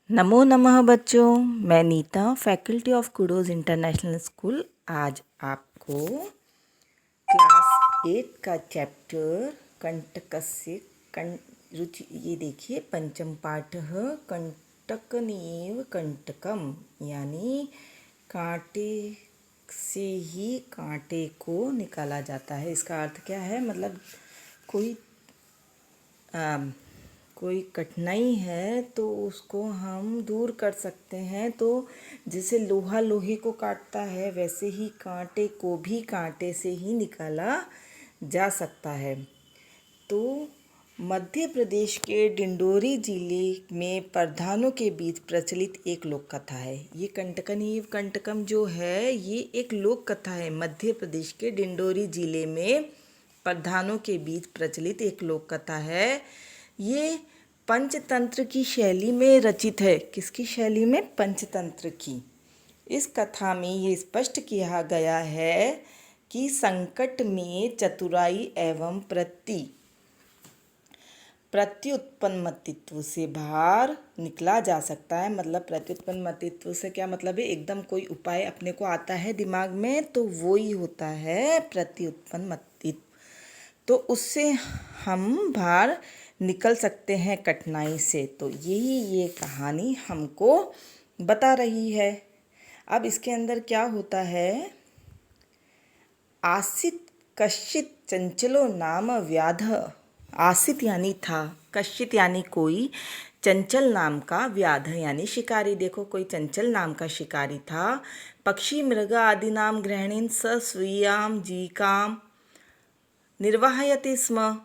नमो नमः बच्चों। मैं Neeta, faculty of Kudos International School. आज आपको क्लास 8 का चैप्टर कंटकस्य रुचि, ये देखिए पंचम पाठः कंटकनीव कंटकम, यानी कांटे से ही कांटे को निकाला जाता है। इसका अर्थ क्या है? मतलब कोई कोई कठिनाई है तो उसको हम दूर कर सकते हैं। तो जैसे लोहा लोहे को काटता है, वैसे ही कांटे को भी कांटे से ही निकाला जा सकता है। तो मध्य प्रदेश के डिंडोरी जिले में प्रधानों के बीच प्रचलित एक लोक कथा है। ये कंटकनीव कंटकम जो है, ये एक लोक कथा है। मध्य प्रदेश के डिंडोरी जिले में प्रधानों के बीच प्रचलित एक लोक कथा है। ये पंचतंत्र की शैली में रचित है। किसकी शैली में? पंचतंत्र की। इस कथा में ये स्पष्ट किया गया है कि संकट में चतुराई एवं प्रत्युत्पन्नमतित्व से बाहर निकला जा सकता है। मतलब प्रत्युत्पन्नमतित्व से क्या मतलब है? एकदम कोई उपाय अपने को आता है दिमाग में, तो वो ही होता है प्रत्युत्पन्नमतित्व। तो उससे हम बाहर निकल सकते हैं कठिनाई से। तो यही ये कहानी हमको बता रही है। अब इसके अंदर क्या होता है? आसित कश्चित चंचलो नाम व्याध। आसित यानी था, कश्चित यानी कोई, चंचल नाम का, व्याध यानी शिकारी। देखो, कोई चंचल नाम का शिकारी था। पक्षी मृग आदि नाम ग्रहणीन स स्वीयाम जीविकाम निर्वाहयति स्म।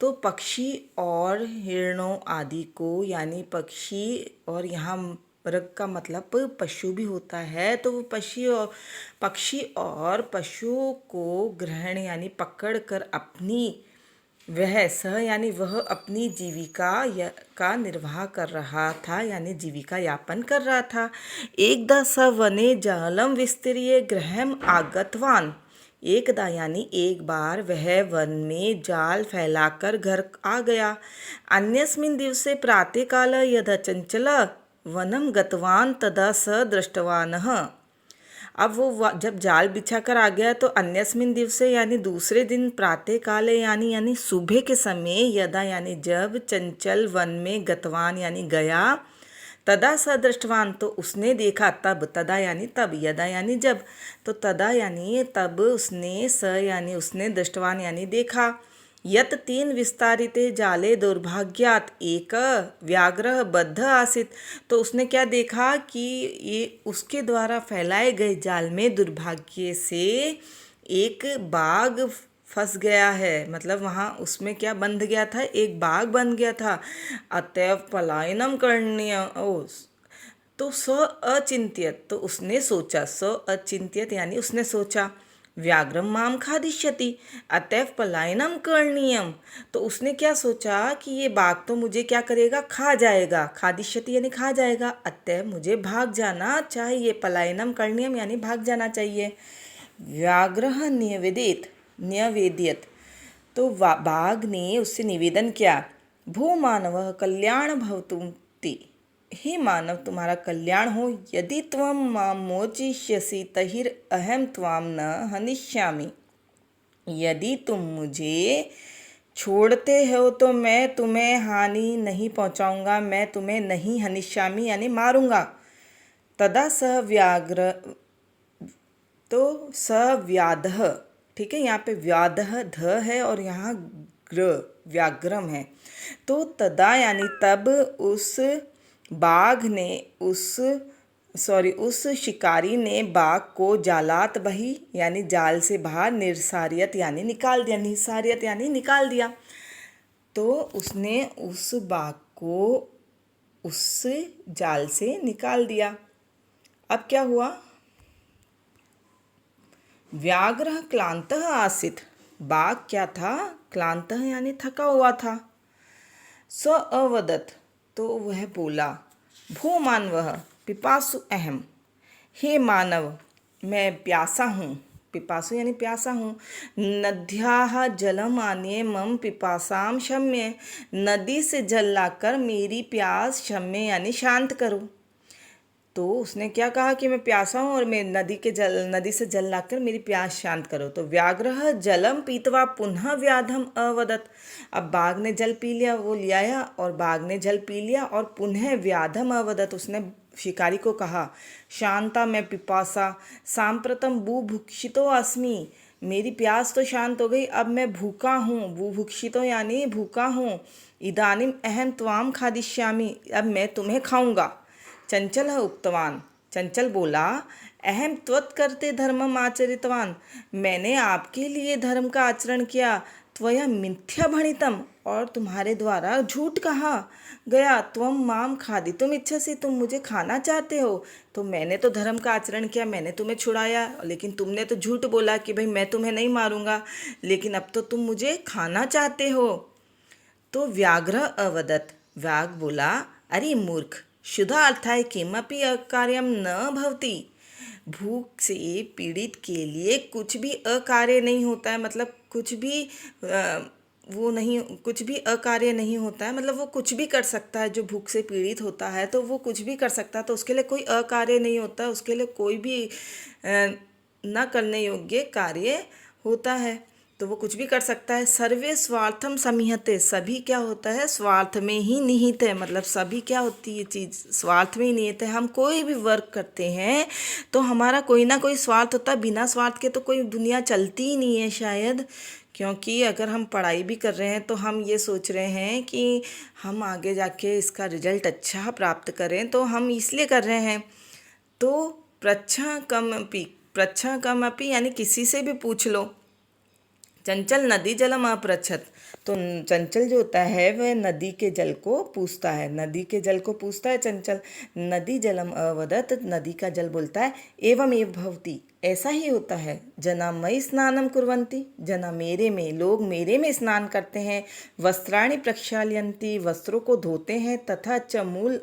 तो पक्षी और हिरणों आदि को, यानी पक्षी और यहाँ मृग का मतलब पशु भी होता है। तो वो पक्षी और पशुओं को ग्रहण यानी पकड़ कर वह अपनी जीविका का निर्वाह कर रहा था, यानी जीविका यापन कर रहा था। एकदा स वने जालम विस्तरीय गृहम आगतवान। एकदा यानी एक बार वह वन में जाल फैलाकर घर आ गया। अन्यस्मिन् दिवसे प्रातःकाल यदा चंचल वनम गतवान तदा स दृष्टवानः। अब वो जब जाल बिछा कर आ गया तो अन्यस्मिन दिवसे यानी दूसरे दिन, प्रातः काले यानी सुबह के समय, यदा यानी जब, चंचल वन में, गतवान यानी गया, तदा स दृष्टवान तो उसने देखा, तब, तदा यानी तब, यदा यानी जब, तो तदा यानी तब उसने, स यानी उसने, दृष्टवान यानी देखा। यत तीन विस्तारिते जाले दुर्भाग्यात एक व्याघ्र बद्ध आसित। तो उसने क्या देखा कि ये उसके द्वारा फैलाए गए जाल में दुर्भाग्य से एक बाघ फंस गया है। मतलब वहाँ उसमें क्या बंध गया था? एक बाघ बन गया था। अतएव पलायनम करणीय। तो स अचिंत्यत, तो उसने सोचा, स अचिंत्यत यानी उसने सोचा, व्याघ्रम माम खादिष्यति, अतएव पलायनम करणीयम। तो उसने क्या सोचा कि ये बाघ तो मुझे क्या करेगा? खा जाएगा। खादिष्यति यानी खा जाएगा, अतएव मुझे भाग जाना चाहिए। पलायनम करणीयम यानी भाग जाना चाहिए। व्याघ्रः न्यवेदयत, तो बाघ ने उससे निवेदन किया, भो मानव कल्याण भवतु ते। हे मानव, तुम्हारा कल्याण हो। यदि त्वं मां मोचिष्यसि तहिर अहम त्वां न हनिष्यामि। यदि तुम मुझे छोड़ते हो तो मैं तुम्हें हानि नहीं पहुंचाऊंगा, मैं तुम्हें नहीं हनिष्यामि यानी मारूंगा। तदा स व्याघ्र, तो स व्याधः, ठीक है, यहाँ पे व्याधः ध है और यहाँ ग्र व्याघ्रम है। तो तदा यानी तब उस बाघ ने उस शिकारी ने बाघ को जालात बही यानी जाल से बाहर, निर्सारियत यानी निकाल दिया, निसारियत यानी निकाल दिया। तो उसने उस बाघ को उस जाल से निकाल दिया। अब क्या हुआ? व्याघ्र क्लांतः आसित, बाघ क्या था? क्लांतः यानी थका हुआ था। स अवदत, तो वह बोला, भो मानवः पिपासु अहम। हे मानव, मैं प्यासा हूँ। पिपासु यानी प्यासा हूँ। नद्याः जलम आने मम पिपासाम शम्य, नदी से जल लाकर मेरी प्यास शम्य यानी शांत करो। तो उसने क्या कहा कि मैं प्यासा हूँ और मैं नदी से जल लाकर मेरी प्यास शांत करो। तो व्याघ्रः जलम पीतवा पुनः व्याधम अवदत। अब बाघ ने जल पी लिया, वो ले आया और बाघ ने जल पी लिया और पुनः व्याधम अवदत, उसने शिकारी को कहा, शांता मैं पिपासा सांप्रतम बुभुक्षितो अस्मि, मेरी प्यास तो शांत हो गई, अब मैं भूखा हूँ। बुभुक्षितो यानी भूखा हूँ। इदानीम अहम त्वाम खादिष्यामि, अब मैं तुम्हें खाऊंगा। चंचल उक्तवान, चंचल बोला, अहम त्वत् करते धर्मम आचरितवान, मैंने आपके लिए धर्म का आचरण किया। त्वया मिथ्या भणितम, और तुम्हारे द्वारा झूठ कहा गया। त्वम माम खादितुम इच्छसि, तुम मुझे खाना चाहते हो। तो मैंने तो धर्म का आचरण किया, मैंने तुम्हें छुड़ाया, लेकिन तुमने तो झूठ बोला कि भाई मैं तुम्हें नहीं मारूंगा, लेकिन अब तो तुम मुझे खाना चाहते हो। तो व्याघ्र अवदत्, व्याघ बोला, अरे मूर्ख, शुद्धा अर्थाय किमपि अकार्यम न भवति, भूख से पीड़ित के लिए कुछ भी अकार्य नहीं होता है, मतलब कुछ भी कुछ भी अकार्य नहीं होता है, मतलब वो कुछ भी कर सकता है। जो भूख से पीड़ित होता है तो वो कुछ भी कर सकता है, तो उसके लिए कोई अकार्य नहीं होता, उसके लिए कोई भी न करने योग्य कार्य होता है, तो वो कुछ भी कर सकता है। सर्वे स्वार्थम समीहते, सभी क्या होता है, स्वार्थ में ही निहित है, मतलब सभी क्या होती है ये चीज़, स्वार्थ में ही निहित है। हम कोई भी वर्क करते हैं तो हमारा कोई ना कोई स्वार्थ होता है, बिना स्वार्थ के तो कोई दुनिया चलती ही नहीं है शायद। क्योंकि अगर हम पढ़ाई भी कर रहे हैं तो हम ये सोच रहे हैं कि हम आगे जाके इसका रिजल्ट अच्छा प्राप्त करें, तो हम इसलिए कर रहे हैं। तो प्रच्छा कम अपी यानी किसी से भी पूछ लो। चंचल नदी जलम अपृच्छत, तो चंचल जो होता है वह नदी के जल को पूछता है, नदी के जल को पूछता है चंचल। नदी जलम अवदत, नदी का जल बोलता है, एवं एव भवति, ऐसा ही होता है। जना मयि स्नानम कुर्वन्ति, जना मेरे में, लोग मेरे में स्नान करते हैं। वस्त्राणि प्रक्षाल्यन्ति, वस्त्रों को धोते हैं। तथा च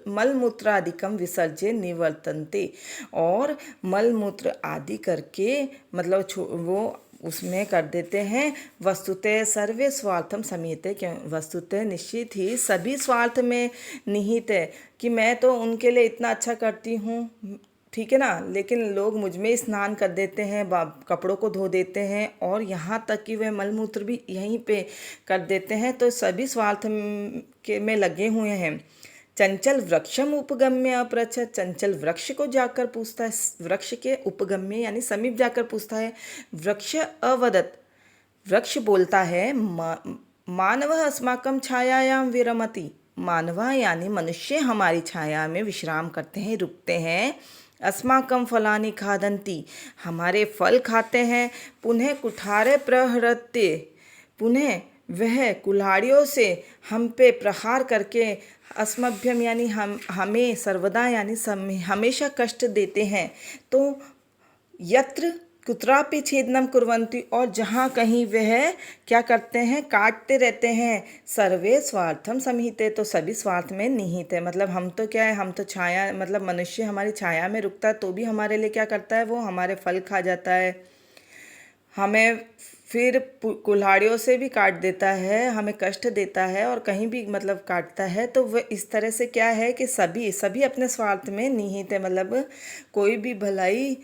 मलमूत्रादिकम विसर्ज्य निवर्तन्ते, और मलमूत्र आदि करके मतलब वो उसमें कर देते हैं। वस्तुतः सर्वे स्वार्थम समीहते, क्यों, वस्तुतः निश्चित ही सभी स्वार्थ में निहित है कि मैं तो उनके लिए इतना अच्छा करती हूँ, ठीक है ना, लेकिन लोग मुझ में स्नान कर देते हैं, कपड़ों को धो देते हैं, और यहाँ तक कि वह मलमूत्र भी यहीं पे कर देते हैं, तो सभी स्वार्थ के में लगे हुए हैं। चंचल वृक्षम उपगम्य अपृच्छत, चंचल वृक्ष को जाकर पूछता है, वृक्ष के उपगम्य यानी समीप जाकर पूछता है। वृक्ष अवदत, वृक्ष बोलता है, मानव अस्माकं छायायाम विरमति, मानवा यानी मनुष्य हमारी छाया में विश्राम करते हैं, रुकते हैं। अस्माकं फलानि खादन्ति, हमारे फल खाते हैं। पुनः कुठारे प्रहरते, पुनः वह कुल्हाड़ियों से हम पे प्रहार करके, अस्मभ्यम यानी हमें सर्वदा यानी हमेशा कष्ट देते हैं। तो यत्र कुत्रापि छेदनम कुर्वन्ति, और जहाँ कहीं वह क्या करते हैं, काटते रहते हैं। सर्वे स्वार्थम समीहते, तो सभी स्वार्थ में निहित है, मतलब हम तो क्या है, हम तो छाया, मतलब मनुष्य हमारी छाया में रुकता है तो भी हमारे लिए क्या करता है, वो हमारे फल खा जाता है, हमें फिर कुल्हाड़ियों से भी काट देता है, हमें कष्ट देता है, और कहीं भी मतलब काटता है। तो वह इस तरह से क्या है कि सभी अपने स्वार्थ में निहित है, मतलब कोई भी भलाई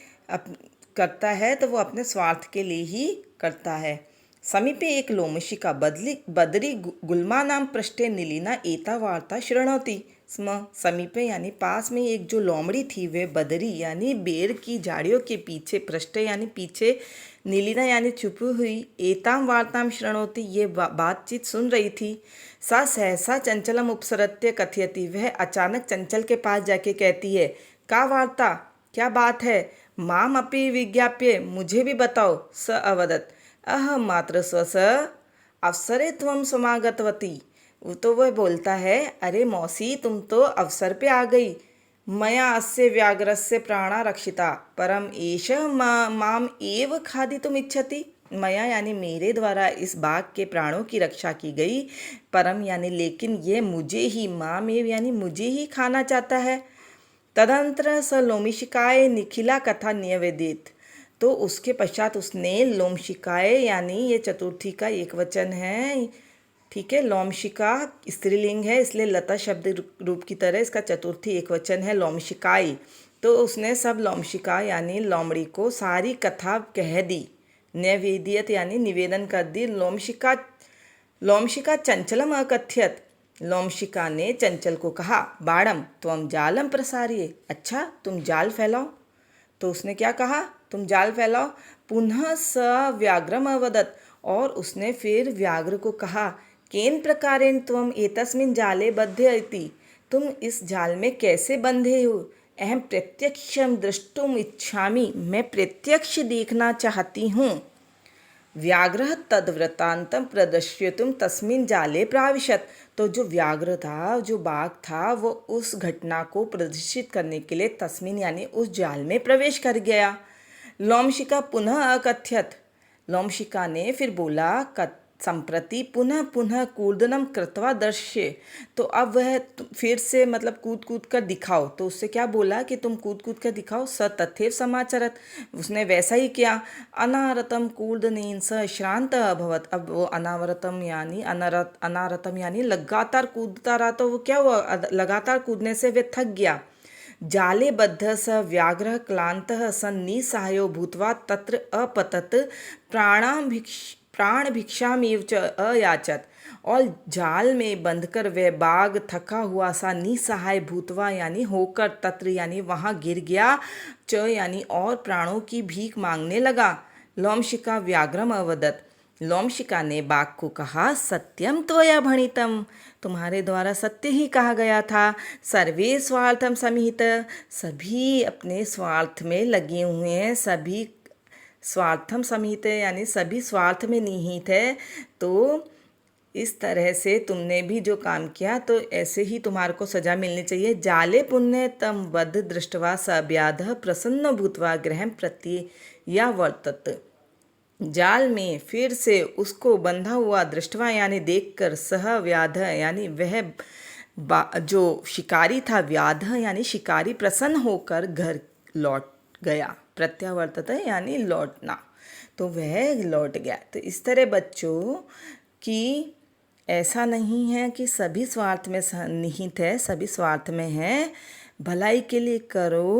करता है तो वो अपने स्वार्थ के लिए ही करता है। समीपे एक लोमशिका बदरी गुल्मा नाम पृष्ठे नीलिना एता वार्ता शृणोति स्म, समीपे यानी पास में एक जो लोमड़ी थी, वे बदरी यानी बेर की झाड़ियों के पीछे, पृष्ठे यानी पीछे, नीलिना यानी छुपी हुई, एताम वार्ताम शृणोति ये बातचीत सुन रही थी। सा सहसा चंचलम उपसरत्य कथयति, वह अचानक चंचल के पास जाके कहती है, का वार्ता, क्या बात है। माम अपि विज्ञाप्य, मुझे भी बताओ। स अवदत, अहम मात्र स्वस अवसरे त्वं समागतवती, तो वह बोलता है, अरे मौसी तुम तो अवसर पे आ गई। मया अस्य व्याघ्रस्य प्राणा रक्षिता परम एष माम एव खादितुम इच्छति, मया यानी मेरे द्वारा इस बाघ के प्राणों की रक्षा की गई, परम यानी लेकिन ये मुझे ही, माम एव यानी मुझे ही खाना चाहता है। तदंतर स लोमिशिकाय निखिला कथा न्यवेदित, तो उसके पश्चात उसने लोमशिकाए यानी ये चतुर्थी का एक वचन है, ठीक है। लोमशिका स्त्रीलिंग है इसलिए लता शब्द रूप की तरह इसका चतुर्थी एक वचन है लोमशिकाई। तो उसने सब लोमशिका यानी लोमड़ी को सारी कथा कह दी, नैवेद्यत यानी निवेदन कर दी। लोमशिका चंचलम अकथ्यत, लोमशिका ने चंचल को कहा, बाणम त्वम जालम प्रसारिये, अच्छा तुम जाल फैलाओ। तो उसने क्या कहा, तुम जाल फैलाओ। पुनः स व्याघ्रम अवदत, और उसने फिर व्याघ्र को कहा, केन प्रकारेण त्वम एतस्मिन् जाले बध्य इति, तुम इस जाल में कैसे बंधे हो। अहम प्रत्यक्षम द्रष्टुम इच्छामि, मैं प्रत्यक्ष देखना चाहती हूँ। व्याघ्र तद्वृत्तान्तं प्रदर्शयितुं तस्मिन् जाले प्राविशत, तो जो व्याघ्र था, जो बाघ था, वो उस घटना को प्रदर्शित करने के लिए तस्मिन यानी उस जाल में प्रवेश कर गया। लोमशिका पुनः अकथ्यत, लोमशिका ने फिर बोला, संप्रति पुनः पुनः कूर्दनम कृत्वा दर्श्य, तो अब वह फिर से मतलब कूद कूद कर दिखाओ। तो उससे क्या बोला कि तुम कूद कूद कर दिखाओ। स तथैव समाचरत, उसने वैसा ही किया। अनारतम कूर्दनेन स श्रांत अभवत, अब वो अनावरतम यानी अनारतम यानी लगातार कूदता रहा, तो वो क्या हुआ, लगातार कूदने से वे थक गया। जाले बद्ध स व्याघ्र क्लांतः स निस्सहायो भूत्वा तत्र अपतत प्राण भिक्षामेव च अयाचत, और जाल में बंधकर वह बाघ थका हुआ सा निसहाय भूतवा यानी होकर तत्र यानी वहाँ गिर गया, च यानी और प्राणों की भीख मांगने लगा। लोमशिका व्याघ्रम अवदत, लोमशिका ने बाघ को कहा, सत्यम त्वया भणितम, तुम्हारे द्वारा सत्य ही कहा गया था। सर्वे स्वार्थम समिहित, सभी अपने स्वार्थ में लगे हुए हैं, सभी स्वार्थम समिहित यानी सभी स्वार्थ में निहित है। तो इस तरह से तुमने भी जो काम किया तो ऐसे ही तुम्हारे को सजा मिलनी चाहिए। जाले पुण्य तम वध दृष्टवा सव्याध प्रसन्न भूतवा गृहं प्रत्यावर्तत, जाल में फिर से उसको बंधा हुआ दृष्टवा यानी देखकर, सह व्याध यानी वह जो शिकारी था, व्याध यानी शिकारी प्रसन्न होकर घर लौट गया। प्रत्यावर्तत यानी लौटना, तो वह लौट गया। तो इस तरह बच्चों कि ऐसा नहीं है कि सभी स्वार्थ में निहित है, सभी स्वार्थ में है। भलाई के लिए करो